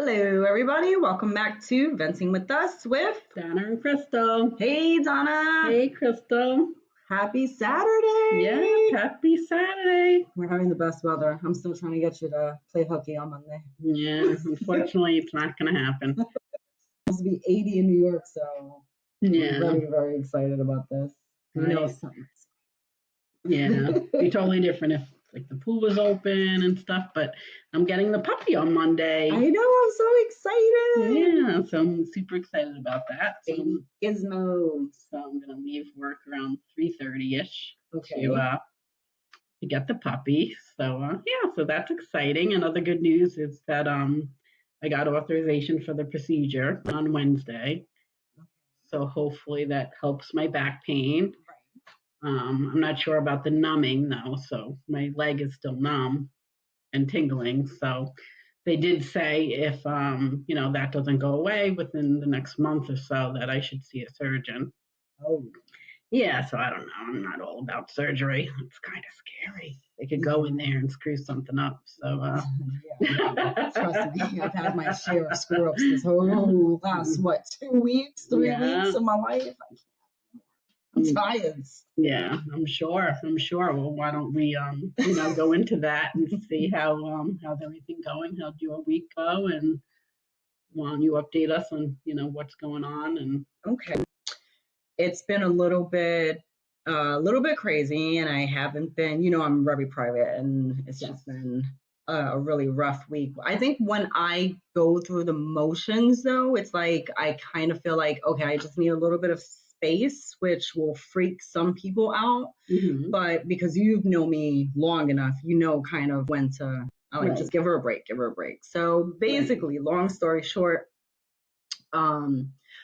Hello, everybody. Welcome back to Venting with Us with Donna and Crystal. Hey, Donna. Hey, Crystal. Happy Saturday. Yeah, happy Saturday. We're having the best weather. I'm still trying to get you to play hooky on Monday. Yeah, unfortunately, it's not going to happen. It's supposed to be 80 in New York, so Yeah. I'm very, very excited about this. You know Right. something. Yeah, be totally different if like the pool was open and stuff, but I'm getting the puppy on Monday. I know, I'm so excited. Yeah, so I'm super excited about that. Baby Gizmo. So I'm going to leave work around 3:30ish Okay. to get the puppy. So yeah, so that's exciting. And other good news is that I got authorization for the procedure on Wednesday. So hopefully that helps my back pain. I'm not sure about the numbing though, so my leg is still numb and tingling. So they did say if that doesn't go away within the next month or so that I should see a surgeon. Oh. Yeah, so I don't know. I'm not all about surgery. It's kind of scary. They could go in there and screw something up. So yeah, trust me, I've had my share of screw ups this whole last 3 weeks of my life. I'm tired. Yeah, I'm sure. Well, why don't we go into that and see how's everything going? How'd your week go? And why don't you update us on what's going on? And okay, it's been a little bit crazy, and I haven't been. I'm very private, and it's just been a really rough week. I think when I go through the motions, though, it's like I kind of feel like, okay, I just need a little bit of space, which will freak some people out. Mhm. But because you've known me long enough, kind of when to just give her a break, So basically, long story short, my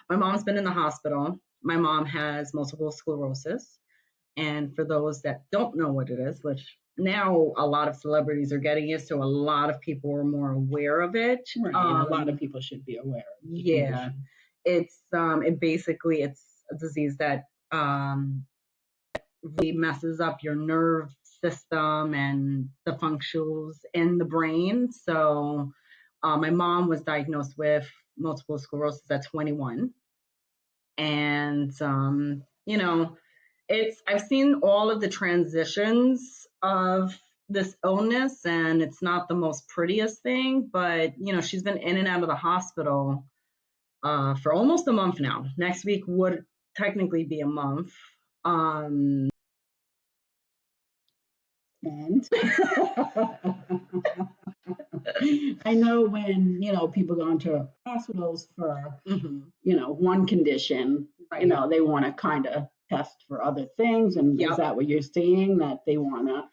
mom's been in the hospital. My mom has multiple sclerosis. And for those that don't know what it is, which now a lot of celebrities are getting it, so a lot of people are more aware of it. Right. A lot of people should be aware of the condition. It's it's a disease that really messes up your nerve system and the functions in the brain. So my mom was diagnosed with multiple sclerosis at 21. And, I've seen all of the transitions of this illness, and it's not the most prettiest thing, but, she's been in and out of the hospital for almost a month now. Next week would technically be a month. And I know when, people go into hospitals for, one condition, they want to kind of test for other things. And is that what you're seeing, that they want to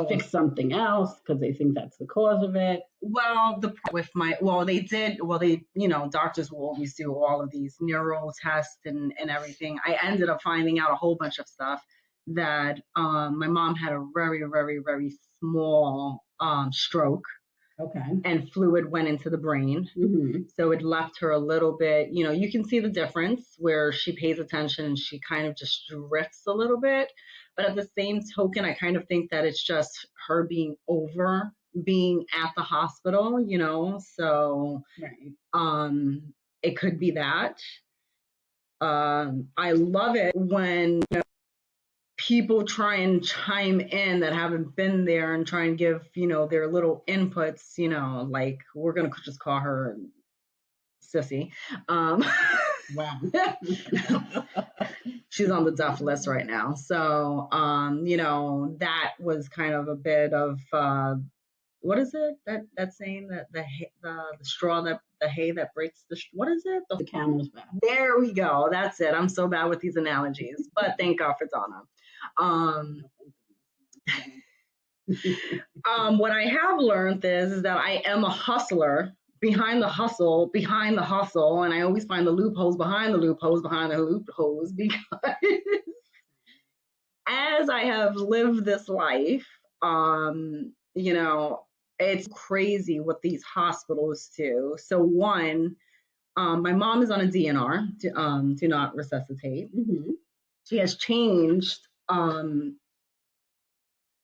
fix something else because they think that's the cause of it? Well, doctors will always do all of these neuro tests and everything. I ended up finding out a whole bunch of stuff that my mom had a very, very, very small stroke. Okay. And fluid went into the brain. Mm-hmm. So it left her a little bit, you can see the difference where she pays attention and she kind of just drifts a little bit. But at the same token, I kind of think that it's just her being at the hospital, so it could be that. I love it when people try and chime in that haven't been there and try and give, their little inputs, like we're going to just call her Sissy. Wow. She's on the deaf list right now. So, that was kind of a bit of, what is it? That saying that the straw that the hay that breaks what is it? The camel's back. There we go. That's it. I'm so bad with these analogies, but thank God for Donna. What I have learned is that I am a hustler behind the hustle, and I always find the loopholes behind the loopholes behind the loopholes because as I have lived this life, it's crazy what these hospitals do. So one, my mom is on a DNR, do not resuscitate. Mm-hmm. She has changed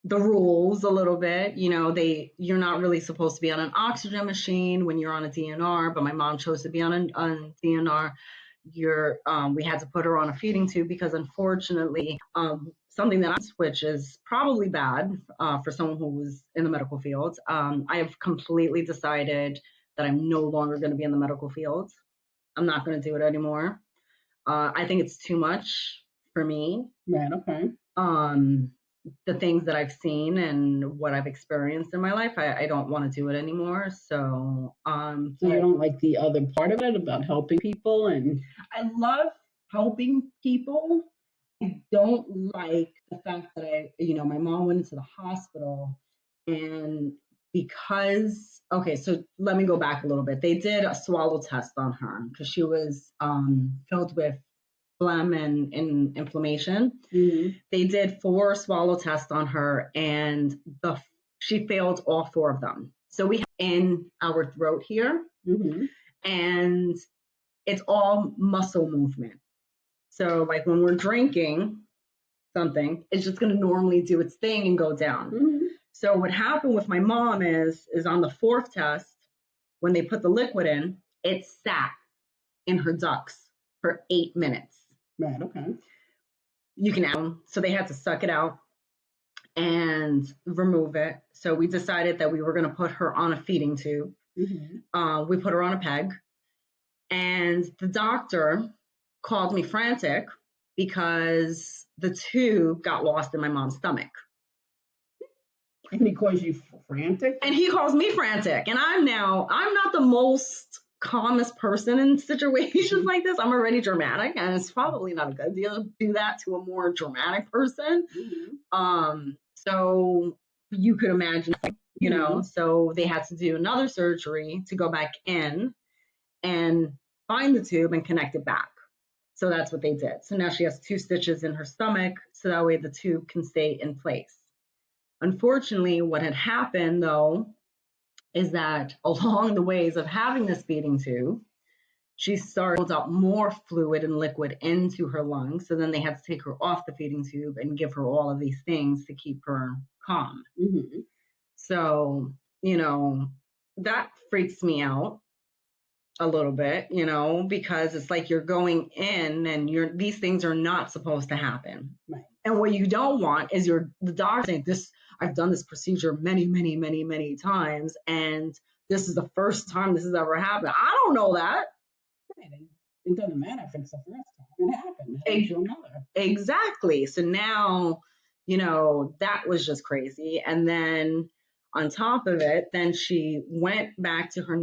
the rules a little bit. You're not really supposed to be on an oxygen machine when you're on a DNR, but my mom chose to be on DNR. We had to put her on a feeding tube because unfortunately, something that which is probably bad for someone who was in the medical field. I have completely decided that I'm no longer going to be in the medical field. I'm not going to do it anymore. I think it's too much for me. Right. Okay. Um, the things that I've seen and what I've experienced in my life, I don't want to do it anymore. So you don't like the other part of it about helping people and I love helping people. I don't like the fact that my mom went into the hospital and okay, so let me go back a little bit. They did a swallow test on her because she was filled with phlegm and inflammation. Mm-hmm. They did 4 swallow tests on her, and she failed all 4 of them. So we have in our throat here, Mm-hmm. and it's all muscle movement. So like when we're drinking something, it's just going to normally do its thing and go down. Mm-hmm. So what happened with my mom is on the 4th test, when they put the liquid in, it sat in her ducts for 8 minutes. Right. Okay. You can so they had to suck it out and remove it. So we decided that we were going to put her on a feeding tube. Mm-hmm. We put her on a peg, and the doctor called me frantic because the tube got lost in my mom's stomach. And he calls you frantic? And he calls me frantic. And I'm not the most calmest person in situations like this. I'm already dramatic, and it's probably not a good deal to do that to a more dramatic person. So you could imagine, so they had to do another surgery to go back in and find the tube and connect it back. So that's what they did. So now she has 2 stitches in her stomach, so that way the tube can stay in place. Unfortunately, what had happened though is that along the ways of having this feeding tube, she started to build up more fluid and liquid into her lungs. So then they had to take her off the feeding tube and give her all of these things to keep her calm. Mm-hmm. So, that freaks me out a little bit, because it's like you're going in and these things are not supposed to happen. Right. And what you don't want is the doctor saying, I've done this procedure many, many, many, many times, and this is the first time this has ever happened. I don't know that. Right. It doesn't matter if it's the first time. It happened. Exactly. So now, that was just crazy. And then on top of it, then she went back to her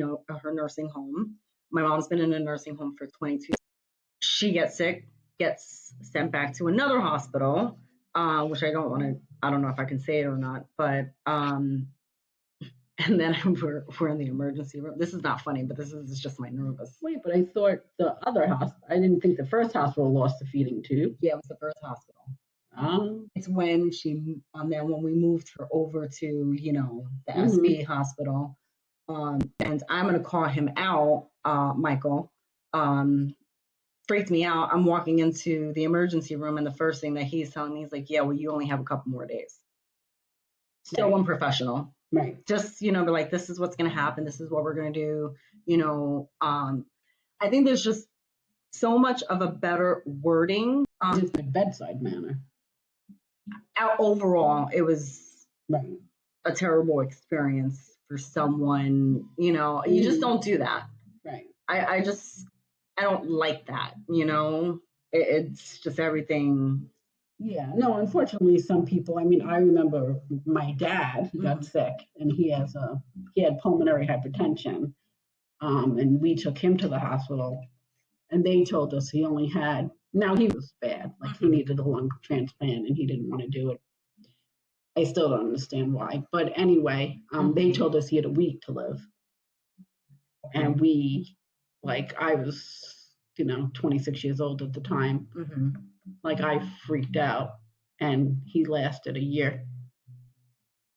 nursing home. My mom's been in a nursing home for 22 years. She gets sick, gets sent back to another hospital, which I don't know if I can say it or not, but and then we're in the emergency room. This is not funny, but this is just my nervous. Wait, but I thought the other hospital, I didn't think the first hospital lost the feeding tube. Yeah, it was the first hospital. It's when then when we moved her over to, the SB hospital. And I'm going to call him out, Michael. Freaked me out. I'm walking into the emergency room, and the first thing that he's telling me is like, yeah, well, you only have a couple more days. So unprofessional. Right. Just, be like, this is what's going to happen. This is what we're going to do. I think there's just so much of a better wording. Just the bedside manner. Overall, it was right. a terrible experience for someone, you just don't do that. Right. I don't like that, it's just everything. Yeah, no, unfortunately, some people, I mean, I remember my dad got sick and he had pulmonary hypertension. And we took him to the hospital and they told us he only had, now he was bad, like he needed a lung transplant and he didn't want to do it. I still don't understand why, but anyway, they told us he had a week to live. And I was, 26 years old at the time. Like I freaked out and he lasted a year.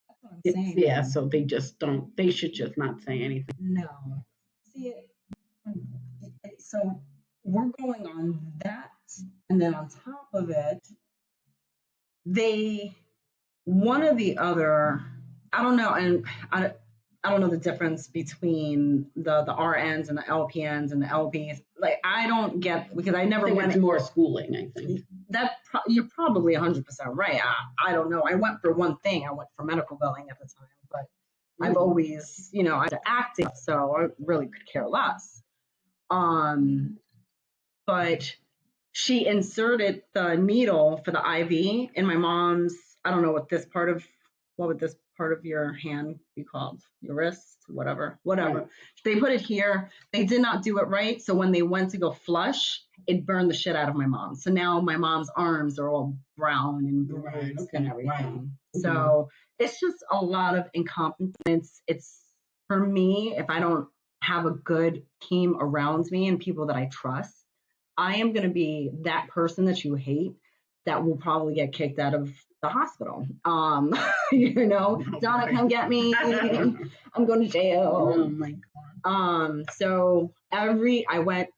That's what I'm saying. Yeah, so they should just not say anything. No. See, so we're going on that, and then on top of it, they one or the other. I don't know, and I don't know the difference between the RNs and the LPNs and the LPs. Like I don't get because I I never think went. it's more schooling, I think. You're probably 100% right. I don't know. I went for one thing. I went for medical billing at the time, but I've always, I had acting, so I really could care less. Um, but she inserted the needle for the IV in my mom's. I don't know what would this part of your hand be called? Your wrist, whatever. Right. They put it here. They did not do it right. So when they went to go flush, it burned the shit out of my mom. So now my mom's arms are all brown and bruised Right. Okay. and Wow. everything. So it's just a lot of incompetence. It's for me, if I don't have a good team around me and people that I trust, I am going to be that person that you hate that will probably get kicked out of the hospital. Donna, come get me. I'm going to jail. Oh my God. So I went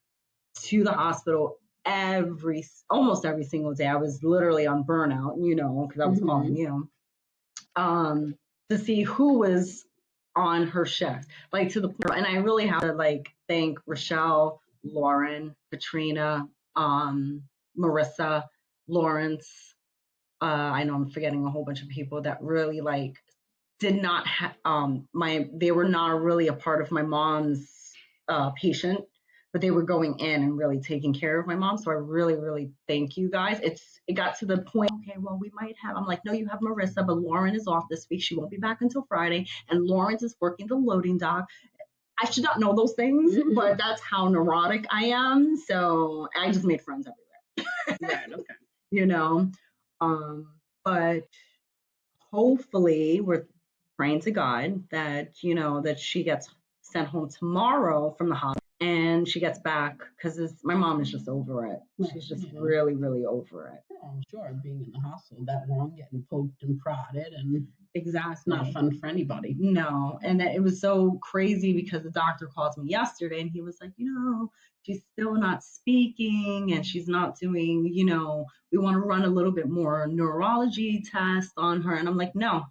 to the hospital almost every single day. I was literally on burnout, because I was calling you, to see who was on her shift, like to the point. And I really have to thank Rochelle, Lauren, Katrina, Marissa, Lawrence. I know I'm forgetting a whole bunch of people that really did not have they were not really a part of my mom's patient, but they were going in and really taking care of my mom. So I really, really thank you guys. It got to the point, okay, well, we might have, I'm like, no, you have Marissa, but Lauren is off this week. She won't be back until Friday. And Lawrence is working the loading dock. I should not know those things, but that's how neurotic I am. So I just made friends everywhere. Right. Okay. you know, but hopefully we're praying to God that that she gets sent home tomorrow from the hospital and she gets back because my mom is just over it. She's just really, really over it. Yeah, I'm sure being in the hospital that long, getting poked and prodded, and Exactly. it's not fun for anybody. No, and it was so crazy because the doctor called me yesterday and he was like, she's still not speaking and she's not doing, we want to run a little bit more neurology test on her. And I'm like, no,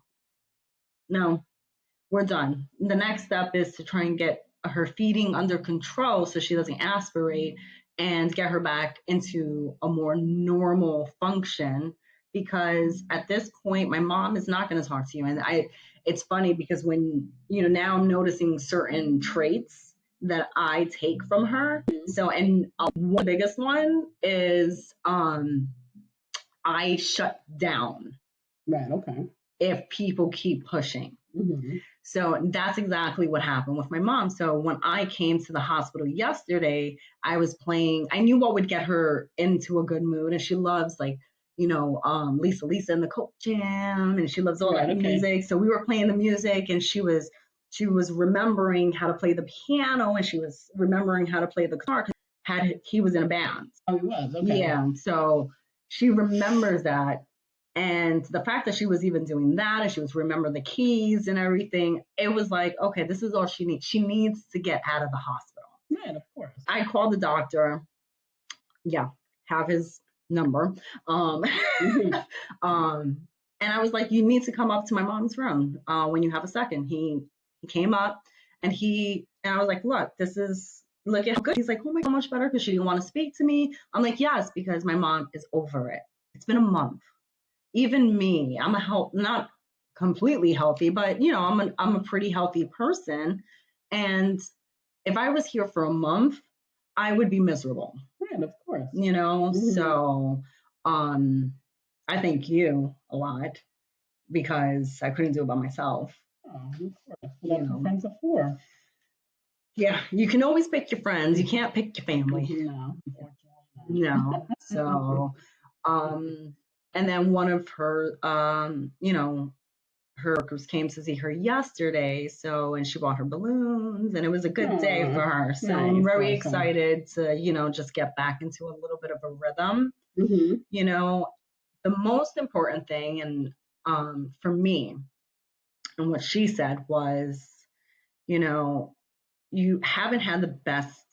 we're done. The next step is to try and get her feeding under control so she doesn't aspirate and get her back into a more normal function. Because at this point, my mom is not going to talk to you. And it's funny because when, now I'm noticing certain traits that I take from her. So, and one the biggest one is I shut down. Right. Okay. If people keep pushing. So that's exactly what happened with my mom. So when I came to the hospital yesterday, I was playing, I knew what would get her into a good mood. And she loves Lisa and the Coke Jam, and she loves all that music. So we were playing the music and she was remembering how to play the piano and she was remembering how to play the guitar because he was in a band. Oh, he was? Okay. Yeah. So she remembers that. And the fact that she was even doing that and she was remembering the keys and everything, it was like, okay, this is all she needs. She needs to get out of the hospital. Right, of course. I called the doctor. Yeah, have his number. And I was like, you need to come up to my mom's room when you have a second. He came up and I was like, look at how good. He's like, oh my God, much better because she didn't want to speak to me. I'm like, yes, because my mom is over it. It's been a month. Even me, not completely healthy, but I'm a pretty healthy person. And if I was here for a month, I would be miserable. Right, of course. So I thank you a lot because I couldn't do it by myself. Oh, of course. Well, that's what friends are for. Yeah, you can always pick your friends. You can't pick your family. No, unfortunately no. So, and then one of her, her workers came to see her yesterday. So, and she bought her balloons and it was a good day for her. So nice, I'm very excited to, just get back into a little bit of a rhythm. The most important thing and for me and what she said was, you haven't had the best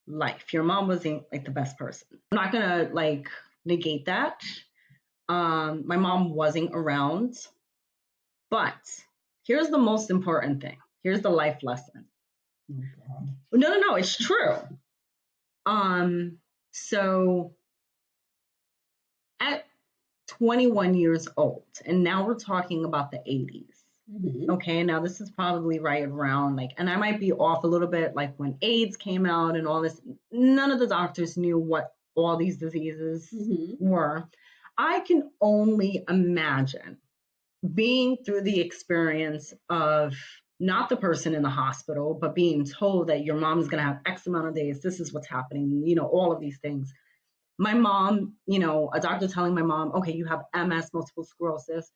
life. Your mom wasn't the best person. I'm not gonna negate that. My mom wasn't around But here's the most important thing. Here's the life lesson. Oh, God. No, it's true. So at 21 years old, and now we're talking about the 80s. Okay, now this is probably right around like, and I might be off a little bit, like when AIDS came out and all this, none of the doctors knew what all these diseases were. I can only imagine being through the experience of not the person in the hospital, but being told that your mom's going to have X amount of days, this is what's happening, all of these things. My mom, a doctor telling my mom, okay, you have MS, multiple sclerosis.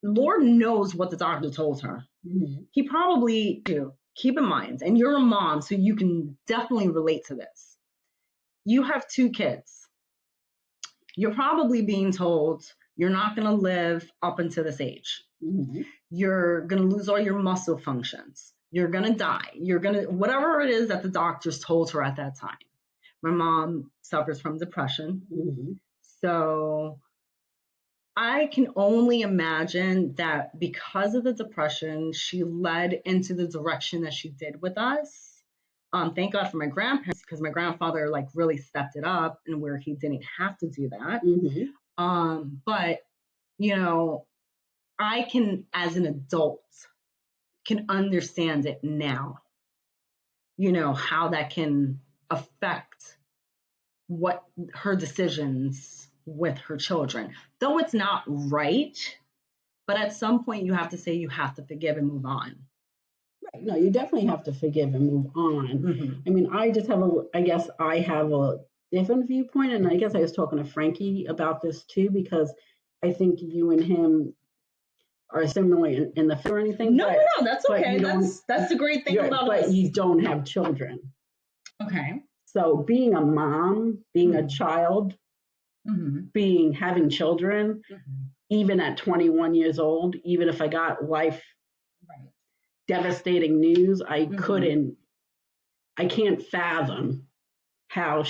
Lord knows what the doctor told her. He probably do. Keep in mind, and you're a mom, so you can definitely relate to this. You have 2 kids. You're probably being told you're not going to live up until this age. You're going to lose all your muscle functions. You're going to die. You're going to, whatever it is that the doctors told her at that time. My mom suffers from depression. So I can only imagine that because of the depression, she led into the direction that she did with us. Thank God for my grandparents, because my grandfather like really stepped it up and where he didn't have to do that. But I can, as an adult, can understand it now. How that can affect what her decisions with her children. Though it's not right, but at some point you have to say you have to forgive and move on. Right. No, you definitely have to forgive and move on. I mean, I guess I have a different viewpoint, and I guess I was talking to Frankie about this too, because I think you and him are similar in the or anything. No, that's okay. That's the great thing about us. But you don't have children. Okay. So being a mom, being a child, having children, even at 21 years old, even if I got life devastating news, I can't fathom how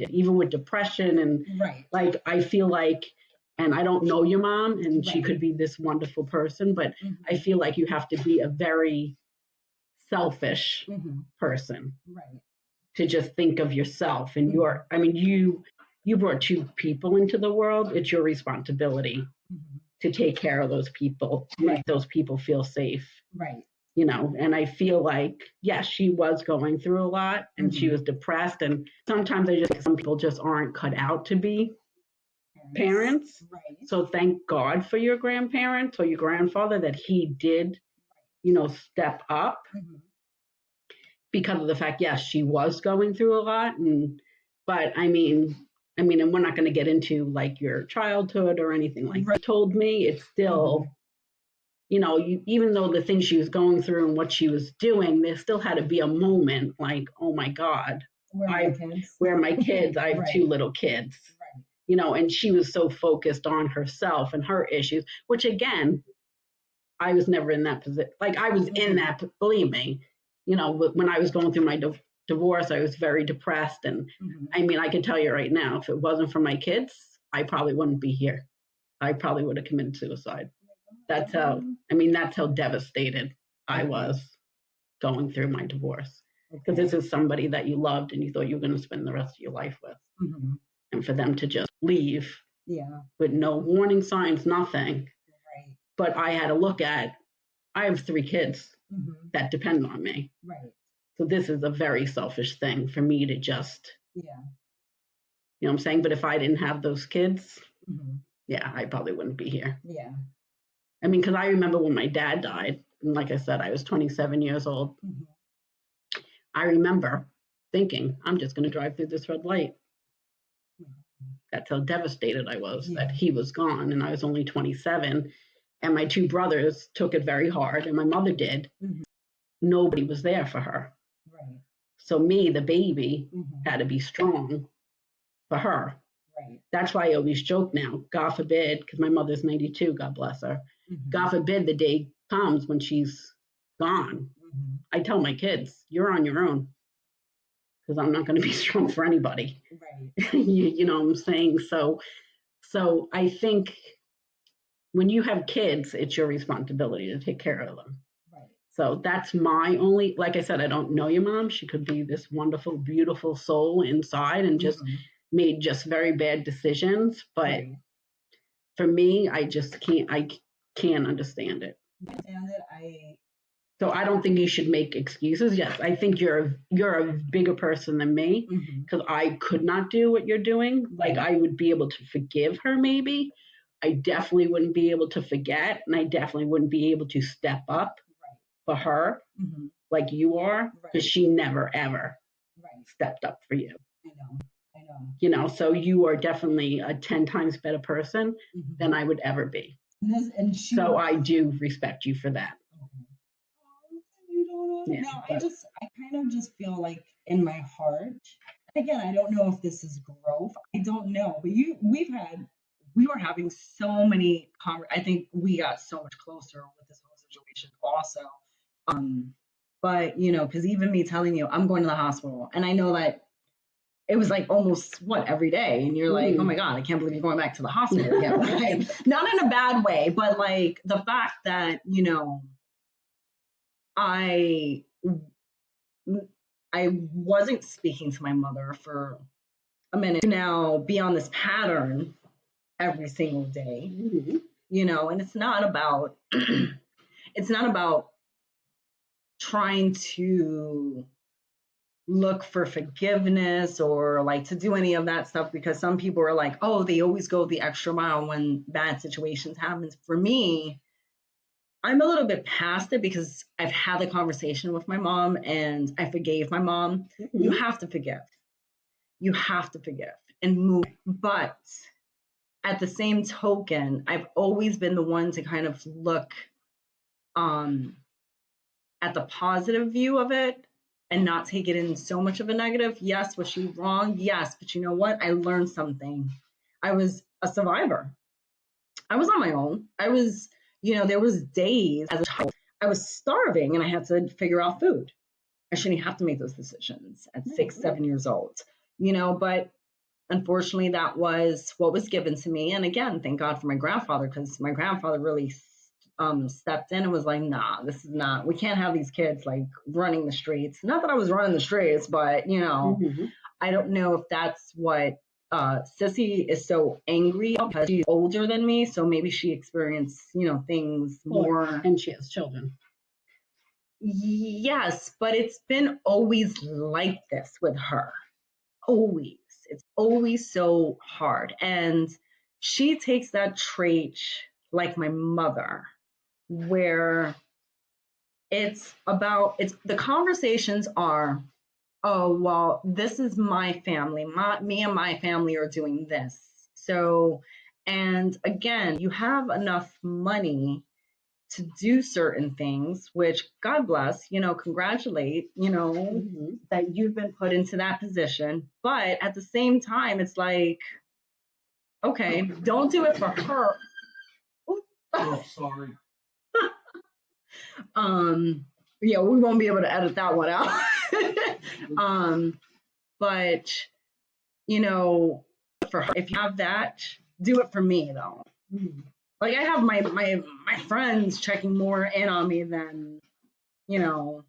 even with depression and like, I feel like, and I don't know your mom, and she could be this wonderful person, but I feel like you have to be a very selfish person to just think of yourself and you brought 2 people into the world. It's your responsibility to take care of those people, make those people feel safe. And I feel like, yes, she was going through a lot and she was depressed. And sometimes some people just aren't cut out to be parents. So thank God for your grandparents or your grandfather that he did, step up because of the fact, yes, she was going through a lot. But and we're not going to get into like your childhood or anything like that. Told me it's still, even though the things she was going through and what she was doing, there still had to be a moment like, oh my God, where are my kids? I have 2 little kids, and she was so focused on herself and her issues, which again, I was never in that position. Like I was in that, believe me, when I was going through my divorce, I was very depressed. And I can tell you right now, if it wasn't for my kids, I probably wouldn't be here. I probably would have committed suicide. That's how devastated I was going through my divorce. Because this is somebody that you loved and you thought you were going to spend the rest of your life with. And for them to just leave with no warning signs, nothing. But I had to look at, I have 3 kids that depend on me. So this is a very selfish thing for me to just, you know what I'm saying? But if I didn't have those kids, I probably wouldn't be here. Because I remember when my dad died, and like I said, I was 27 years old. I remember thinking, I'm just going to drive through this red light. That's how devastated I was that he was gone, and I was only 27. And my 2 brothers took it very hard, and my mother did. Nobody was there for her. So me, the baby, had to be strong for her. That's why I always joke now, God forbid, because my mother's 92, God bless her. God forbid the day comes when she's gone. I tell my kids, you're on your own, because I'm not going to be strong for anybody. you know what I'm saying? So I think when you have kids, it's your responsibility to take care of them. Right. So that's my only, like I said, I don't know your mom. She could be this wonderful, beautiful soul inside and just made just very bad decisions. But Right. for me, I can't understand it. Understand it. So I don't think you should make excuses. Yes, I think you're a bigger person than me because I could not do what you're doing. Like I would be able to forgive her maybe. I definitely wouldn't be able to forget, and I definitely wouldn't be able to step up for her like you are because she never ever stepped up for you. I know. You know, so you are definitely a 10 times better person than I would ever be. So I do respect you for that. You don't know. Yeah, no, I kind of just feel like in my heart. Again, I don't know if this is growth. I don't know, but we were having so many I think we got so much closer with this whole situation also. But you know, because even me telling you I'm going to the hospital, and I know that it was like almost what every day, and you're like, oh my god, I can't believe you're going back to the hospital again. Right? Not in a bad way, but like the fact that you know I I wasn't speaking to my mother for a minute to now be on this pattern every single day, you know, and it's not about it's not about trying to look for forgiveness or like to do any of that stuff because some people are like, oh, they always go the extra mile when bad situations happen. For me, I'm a little bit past it because I've had the conversation with my mom and I forgave my mom. You have to forgive. You have to forgive and move. But at the same token, I've always been the one to kind of look um, at the positive view of it and not take it in so much of a negative. Yes, was she wrong? Yes, but you know what? I learned something. I was a survivor. I was on my own. I was, you know, there was days as a child I was starving and I had to figure out food. I shouldn't have to make those decisions at 6, 7 years old, you know, but unfortunately that was what was given to me. And again, thank God for my grandfather, because my grandfather really stepped in and was like, nah, this is not, we can't have these kids like running the streets. Not that I was running the streets, but you know, I don't know if that's what Sissy is so angry because she's older than me. So maybe she experienced, you know, things more. And she has children. Yes, but it's been always like this with her. Always. It's always so hard. And she takes that trait like my mother, where it's the conversations are, oh, well, this is my family. Me and my family are doing this. So, and again, you have enough money to do certain things, which God bless, you know, congratulate, you know, that you've been put into that position. But at the same time, it's like, okay, don't do it for her. Oh, sorry. Yeah, we won't be able to edit that one out. But you know, for her, if you have that, do it for me though. Like I have my friends checking more in on me than you know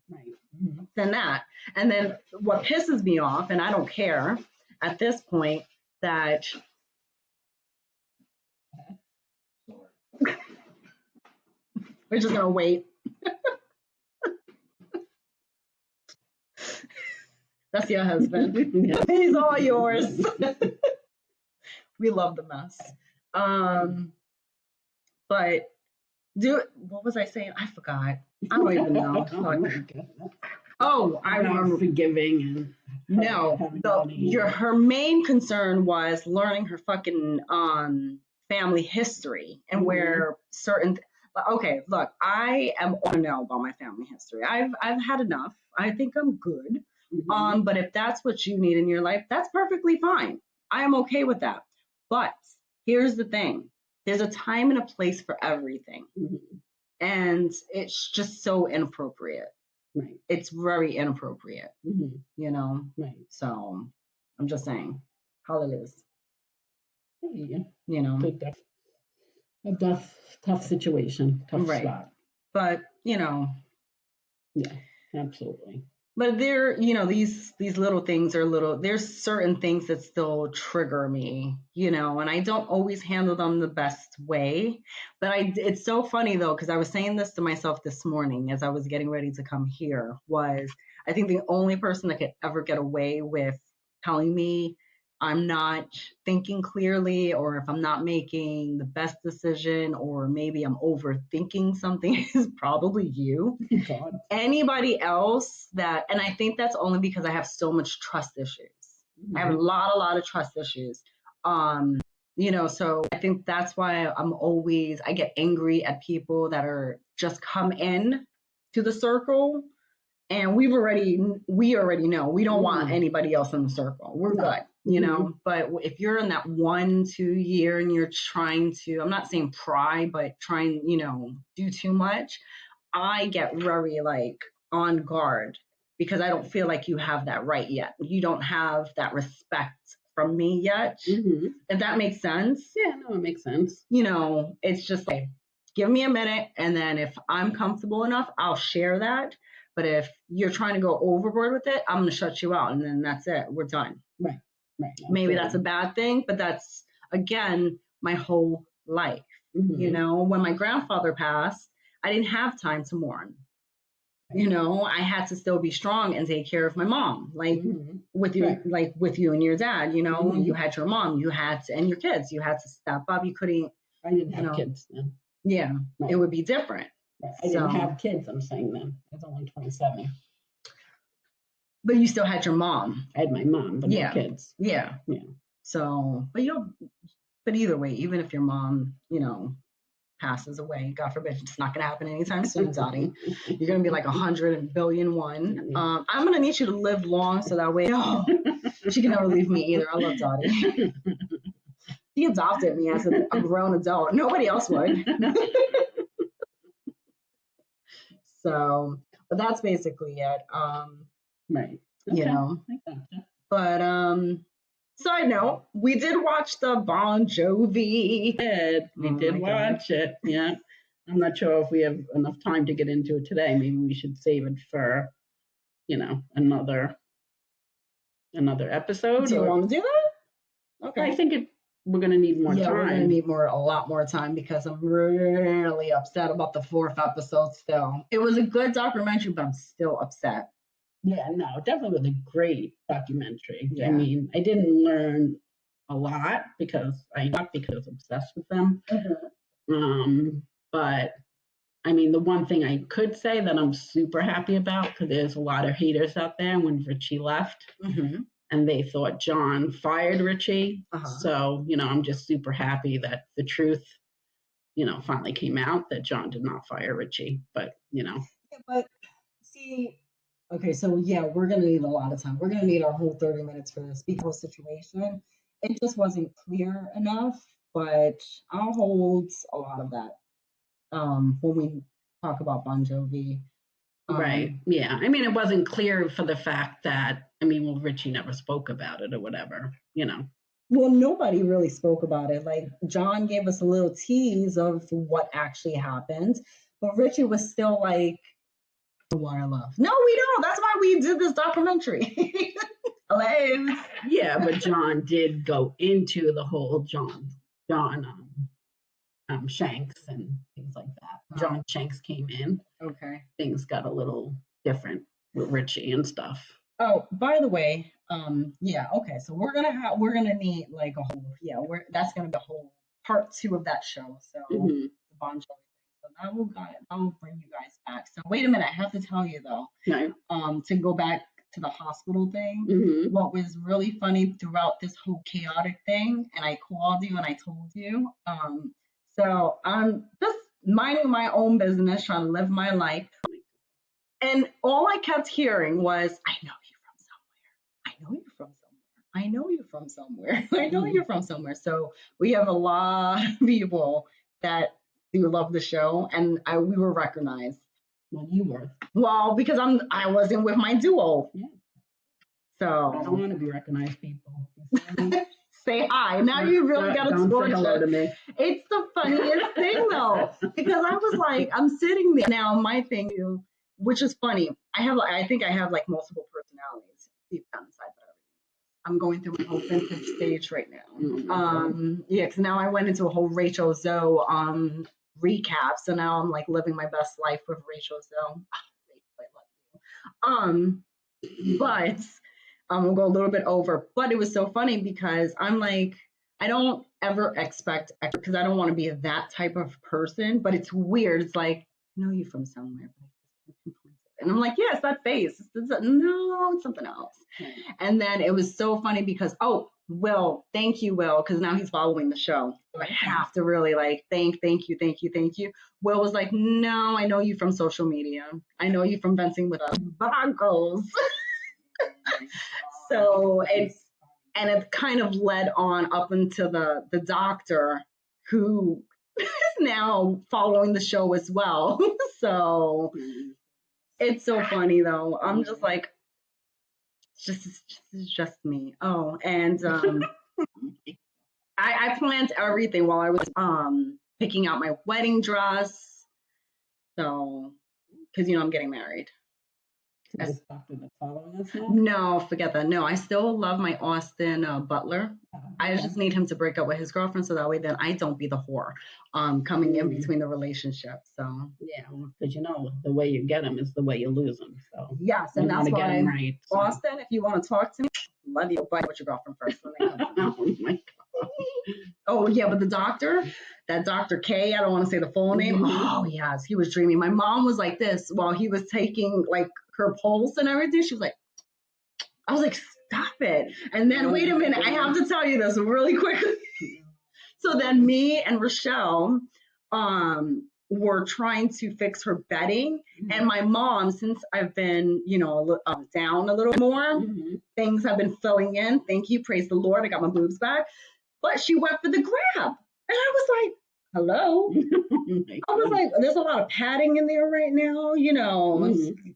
than that. And then what pisses me off, and I don't care at this point, that we're just gonna wait. That's your husband. He's all yours. We love the mess. But what was I saying? I forgot. I don't even know. Oh, I remember. Forgiving and No, her main concern was learning her fucking family history and where certain. Okay, look, I am to know about my family history. I've had enough. I think I'm good. But if that's what you need in your life, that's perfectly fine. I am okay with that. But here's the thing: there's a time and a place for everything, and it's just so inappropriate. Right. It's very inappropriate, you know? Right. So I'm just saying how it is, Yeah. you know? A tough situation, tough Right. spot. But, Yeah, absolutely. but these little things are there's certain things that still trigger me, and I don't always handle them the best way. But it's so funny though, because I was saying this to myself this morning as I was getting ready to come here, was I think the only person that could ever get away with telling me I'm not thinking clearly, or if I'm not making the best decision, or maybe I'm overthinking something is probably you. God. Anybody else and I think that's only because I have so much trust issues. I have a lot of trust issues. So I think that's why I get angry at people that are just come in to the circle, and we already know we don't want anybody else in the circle. We're good, But if you're in that 1-2 year and you're trying to, I'm not saying pry, but trying, do too much, I get very on guard because I don't feel like you have that right yet. You don't have that respect from me yet. If that makes sense. Yeah, no, it makes sense. It's just like, give me a minute, and then if I'm comfortable enough, I'll share that. But if you're trying to go overboard with it, I'm going to shut you out, and then that's it. We're done. Right. Maybe that's a bad thing, but that's, again, my whole life. When my grandfather passed, I didn't have time to mourn. I had to still be strong and take care of my mom, with you, with you and your dad. You had your mom, and your kids. You had to step up. You couldn't. I didn't have kids then. Yeah, it would be different. Right. I didn't have kids. I'm saying then. I was only 27. But you still had your mom. I had my mom, but no kids. Yeah. So, but either way, even if your mom, passes away, God forbid, it's not going to happen anytime soon, Dottie. You're going to be like 100 billion one. I'm going to need you to live long so that way, she can never leave me either. I love Dottie. She adopted me as a grown adult. Nobody else would. So, but that's basically it. Right. But side note, we did watch the Bon Jovi. We did watch it. Yeah. I'm not sure if we have enough time to get into it today. Maybe we should save it for, another episode. Do you want to do that? Okay. I think we're going to need more time. Yeah, we're going to need a lot more time because I'm really upset about the 4th episode still. It was a good documentary, but I'm still upset. Yeah, no, definitely was a great documentary. Yeah. I mean, I didn't learn a lot because I was obsessed with them. But I mean, the one thing I could say that I'm super happy about, because there's a lot of haters out there when Richie left, and they thought John fired Richie. So, I'm just super happy that the truth, finally came out that John did not fire Richie. But, Yeah, but see, okay, so yeah, we're going to need a lot of time. We're going to need our whole 30 minutes for this because situation, it just wasn't clear enough, but I'll hold a lot of that when we talk about Bon Jovi. Right. Yeah. I mean, it wasn't clear for the fact that, Richie never spoke about it or whatever, Well, nobody really spoke about it. Like, John gave us a little tease of what actually happened, but Richie was still like, why I love. No, we don't. That's why we did this documentary. Hello. Yeah, but John did go into the whole John Shanks and things like that. John Shanks came in. Okay. Things got a little different with Richie and stuff. Oh, by the way, yeah, okay. So we're gonna need like a whole, that's gonna be a whole part 2 of that show. So the Bon Jovi thing. So that will bring you guys back. So wait a minute, I have to tell you though. Right. To go back to the hospital thing, what was really funny throughout this whole chaotic thing, and I called you and I told you, so I'm just minding my own business, trying to live my life. And all I kept hearing was, I know you're from somewhere. I know you're from somewhere. I know you're from somewhere. I know you're from somewhere. So we have a lot of people that do love the show, and we were recognized. Well, you were. Well, because I wasn't with my duo. Yeah. So I don't want to be recognized, people. say hi. Now you really got to Don't say hello to torture. me. It's the funniest thing though, because I was like, I'm sitting there now. My thing, which is funny, I think I have like multiple personalities deep down inside, but I'm going through my whole vintage stage right now. Yeah, because now I went into a whole Rachel Zoe recap, so now I'm like living my best life with Rachel Zoe. I love you. But we'll go a little bit over. But it was so funny because I'm like, I don't ever expect because I don't want to be that type of person. But it's weird. It's like, I know you from somewhere, but I just can't pinpoint it. And I'm like, yeah, it's that face. No, it's something else. And then it was so funny because, oh, Will, thank you, Will, because now he's following the show. So I have to really like thank you. Will was like, no, I know you from social media. I know you from Venting with Us. Boggles. So it kind of led on up into the doctor who is now following the show as well. So it's so funny though. I'm just like, it's just me. Oh, and I planned everything while I was picking out my wedding dress. So, because I'm getting married. This doctor that's following us now? No, forget that. No, I still love my Austin Butler. I just need him to break up with his girlfriend so that way then I don't be the whore coming in between the relationship. So yeah, because the way you get him is the way you lose him. So yes, and that's why get him right. So. Austin, if you want to talk to me, love you. But with your girlfriend first. Oh my God. Oh yeah, but that Dr. K, I don't want to say the full name. Oh yes, he was dreaming. My mom was like this while he was taking like her pulse and everything. She was like, I was like, stop it. And then wait a minute, I have to tell you this really quickly. So then me and Rochelle were trying to fix her bedding. And my mom, since I've been, down a little more, things have been filling in. Thank you. Praise the Lord. I got my boobs back. But she went for the grab. And I was like, hello. I was like, there's a lot of padding in there right now.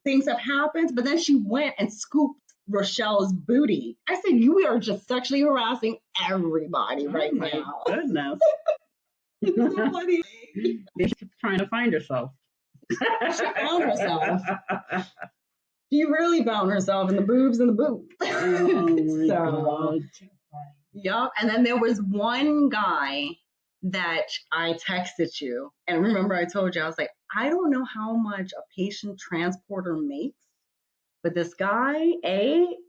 Things have happened. But then she went and scooped Rochelle's booty. I said, you are just sexually harassing everybody right now. Goodness. It's so funny. She's trying to find herself. She found herself. She really found herself in the boobs and the boot. Oh my God. Yep. And then there was one guy that I texted you. And remember, I told you, I was like, I don't know how much a patient transporter makes, but this guy,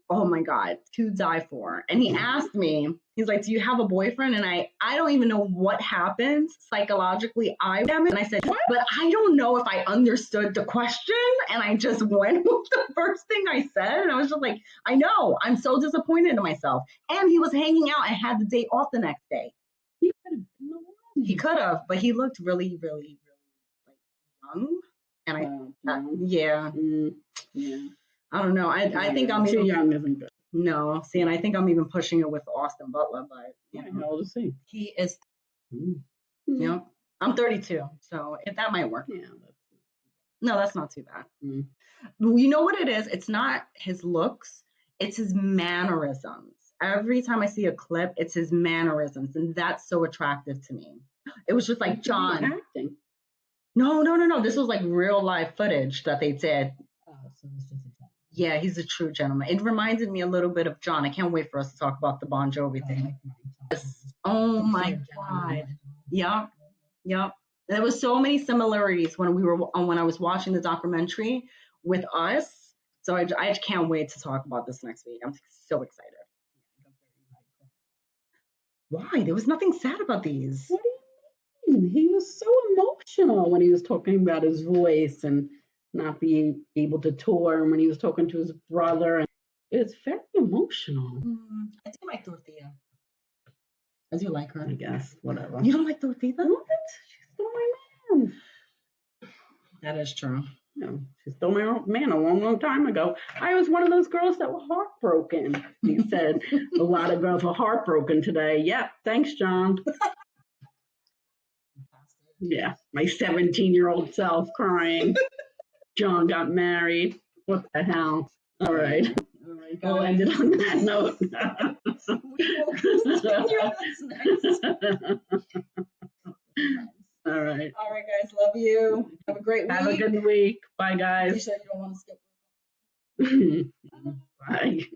oh my God, to die for. And he asked me, he's like, do you have a boyfriend? And I don't even know what happened psychologically. And I said, what? But I don't know if I understood the question. And I just went with the first thing I said. And I was just like, I know, I'm so disappointed in myself. And he was hanging out and had the day off the next day. He could have, but he looked really, really, really like young. And yeah. I don't know. I think I'm too even young isn't good. No, see, and I think I'm even pushing it with Austin Butler, but how old is he? He is. I'm 32, so that might work. Yeah. No, that's not too bad. You know what it is? It's not his looks; it's his mannerisms. Every time I see a clip, it's his mannerisms, and that's so attractive to me. It was just like John. Acting. No. This was like real life footage that they did. Oh, so it's just a Yeah, he's a true gentleman. It reminded me a little bit of John. I can't wait for us to talk about the Bon Jovi thing. Oh my God. Yep. There was so many similarities when I was watching the documentary with us. So I can't wait to talk about this next week. I'm so excited. Why? There was nothing sad about these. What do you mean? He was so emotional when he was talking about his voice and not being able to tour, and when he was talking to his brother. And it's very emotional. I do like Dorothea. I do like her. I guess, whatever. You don't like Dorothea? What? She's still my man. That is true. No, she's still my man a long, long time ago. I was one of those girls that were heartbroken. He said a lot of girls were heartbroken today. Yep, thanks, John. Yeah, my 17-year-old self crying. John got married. What the hell? All right. We'll end it on that note. We will continue this next. All right. All right, guys. Love you. Have a great week. Have a good week. Bye, You guys. said you don't want to skip. Bye.